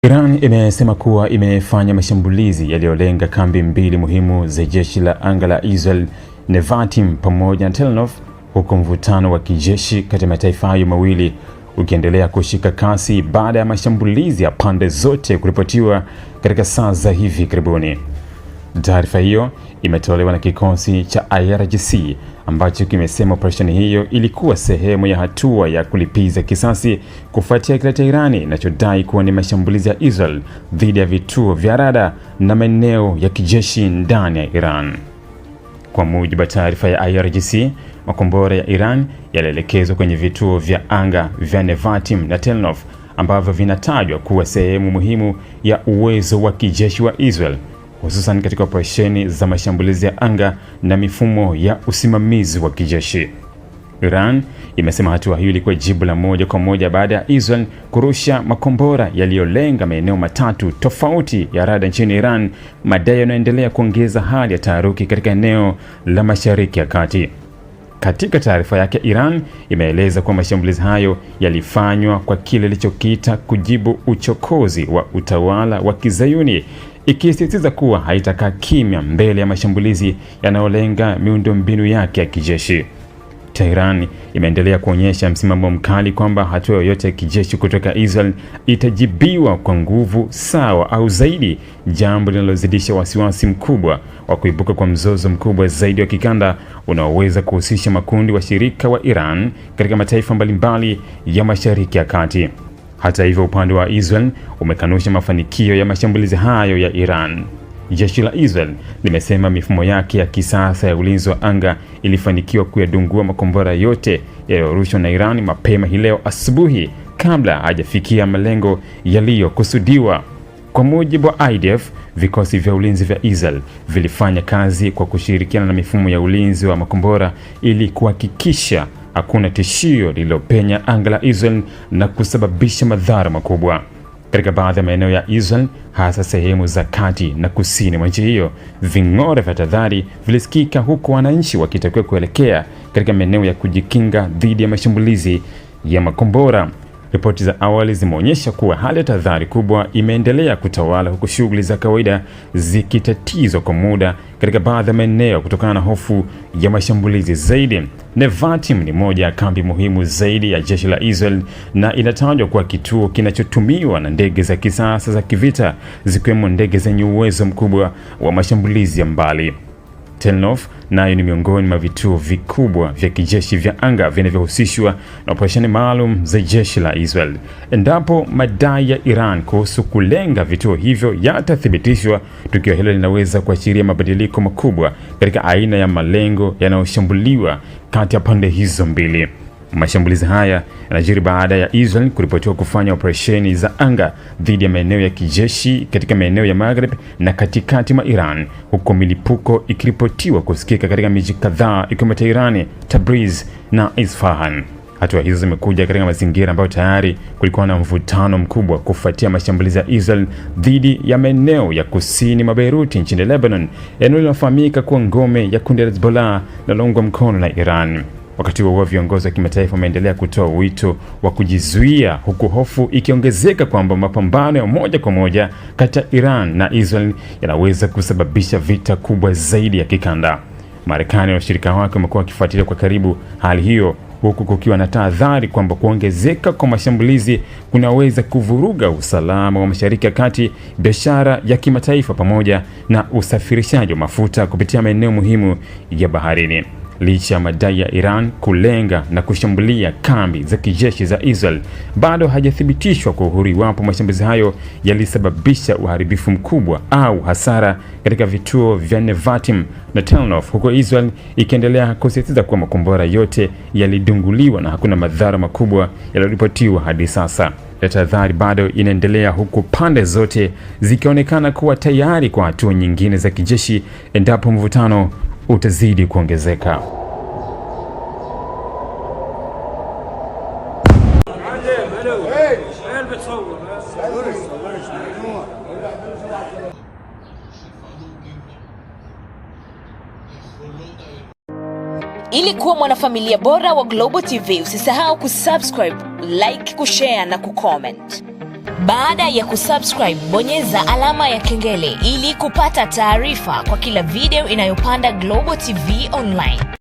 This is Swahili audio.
Iran imesema kuwa imefanya mashambulizi yaliyolenga kambi mbili muhimu za jeshi la anga la Israel, Nevatim pamoja na Tel Nof, huku mvutano wa kijeshi kati ya mataifa hayo mawili ukiendelea kushika kasi baada ya mashambulizi ya pande zote kuripotiwa katika saa za hivi karibuni. Taarifa hiyo imetolewa na kikosi cha IRGC ambacho kimesema operesheni hiyo ilikuwa sehemu ya hatua ya kulipiza kisasi kufuatia kile cha Irani inachodai kuwa ni mashambulizi ya Israel dhidi ya vituo vya rada na maeneo ya kijeshi ndani ya Iran. Kwa mujibu wa taarifa ya IRGC, makombora ya Iran yalielekezwa kwenye vituo vya anga vya Nevatim na Tel Nof ambavyo vinatajwa kuwa sehemu muhimu ya uwezo wa kijeshi wa Israel, hususan katika operesheni za mashambulizi ya anga na mifumo ya usimamizi wa kijeshi. Iran imesema hatua hiyo ilikuwa jibu la moja kwa moja baada ya Israel kurusha makombora yaliyolenga maeneo matatu tofauti ya rada nchini Iran, madai yanayoendelea kuongeza hali ya taharuki katika eneo la Mashariki ya Kati. Katika taarifa yake, Iran imeeleza kuwa mashambulizi hayo yalifanywa kwa kile ilichokiita kujibu uchokozi wa utawala wa Kizayuni, ikisisitiza kuwa haitakaa kimya mbele ya mashambulizi yanayolenga miundombinu yake ya kijeshi. Tehran imeendelea kuonyesha msimamo mkali kwamba hatua yoyote ya kijeshi kutoka Israel itajibiwa kwa nguvu sawa au zaidi, jambo linalozidisha wasiwasi mkubwa wa kuibuka kwa mzozo mkubwa zaidi wa kikanda unaoweza kuhusisha makundi washirika wa Iran katika mataifa mbalimbali ya Mashariki ya Kati. Hata hivyo, upande wa Israel umekanusha mafanikio ya mashambulizi hayo ya Iran. Jeshi la Israel limesema mifumo yake ya kisasa ya ulinzi wa anga ilifanikiwa kuyadungua makombora yote yaliyorushwa na Iran mapema hii leo asubuhi kabla hajafikia malengo yaliyokusudiwa. Kwa mujibu wa IDF, vikosi vya ulinzi vya Israel vilifanya kazi kwa kushirikiana na mifumo ya ulinzi wa makombora ili kuhakikisha hakuna tishio lililopenya anga la Israel na kusababisha madhara makubwa. Katika baadhi ya maeneo ya Israel, hasa sehemu za kati na kusini mwa nchi hiyo, ving'ora vya tahadhari vilisikika huku wananchi wakitakiwa kuelekea katika maeneo ya kujikinga dhidi ya mashambulizi ya makombora. Ripoti za awali zimeonyesha kuwa hali ya tahadhari kubwa imeendelea kutawala huku shughuli za kawaida zikitatizwa kwa muda katika baadhi ya maeneo kutokana na hofu ya mashambulizi zaidi. Nevatim ni moja ya kambi muhimu zaidi ya jeshi la Israel na inatajwa kuwa kituo kinachotumiwa na ndege za kisasa za kivita, zikiwemo ndege zenye uwezo mkubwa wa mashambulizi ya mbali. Tel Nof nayo ni miongoni mwa vituo vikubwa vya kijeshi vya anga vinavyohusishwa na operesheni maalum za jeshi la Israel. Endapo madai ya Iran kuhusu kulenga vituo hivyo yatathibitishwa, tukio hilo linaweza kuashiria mabadiliko makubwa katika aina ya malengo yanayoshambuliwa kati ya pande hizo mbili. Mashambulizi haya yanajiri baada ya Israel kuripotiwa kufanya operesheni za anga dhidi ya maeneo ya kijeshi katika maeneo ya Maghreb na katikati mwa Iran, huko milipuko ikiripotiwa kusikika katika miji kadhaa ikiwemo Tehran, Tabriz na Isfahan. Hatua hizo zimekuja katika mazingira ambayo tayari kulikuwa na mvutano mkubwa kufuatia mashambulizi ya Israel dhidi ya maeneo ya kusini mwa Beirut nchini Lebanon, eneo linalofahamika kuwa ngome ya kundi la Hezbollah linaloungwa mkono na Iran. Wakati huo viongozi wa kimataifa wameendelea kutoa wito wa kujizuia, huku hofu ikiongezeka kwamba mapambano ya moja kwa moja kati ya Iran na Israel yanaweza kusababisha vita kubwa zaidi ya kikanda. Marekani na washirika wake wamekuwa wakifuatilia kwa karibu hali hiyo, huku kukiwa na tahadhari kwamba kuongezeka kwa mashambulizi kunaweza kuvuruga usalama wa Mashariki ya Kati, biashara ya kimataifa pamoja na usafirishaji wa mafuta kupitia maeneo muhimu ya baharini. Licha ya madai ya Iran kulenga na kushambulia kambi za kijeshi za Israel, bado hajathibitishwa kwa uhuru iwapo mashambulizi hayo yalisababisha uharibifu mkubwa au hasara katika vituo vya Nevatim na Tel Nof, huko Israel ikiendelea kusisitiza kuwa makombora yote yalidunguliwa na hakuna madhara makubwa yaliyoripotiwa hadi sasa. Tahadhari bado inaendelea huku pande zote zikionekana kuwa tayari kwa hatua nyingine za kijeshi endapo mvutano utazidi kuongezeka. Ili kuwa mwanafamilia bora wa Global TV, usisahau kusubscribe, like, kushare na kucomment. Baada ya kusubscribe, bonyeza alama ya kengele ili kupata taarifa kwa kila video inayopanda Global TV Online.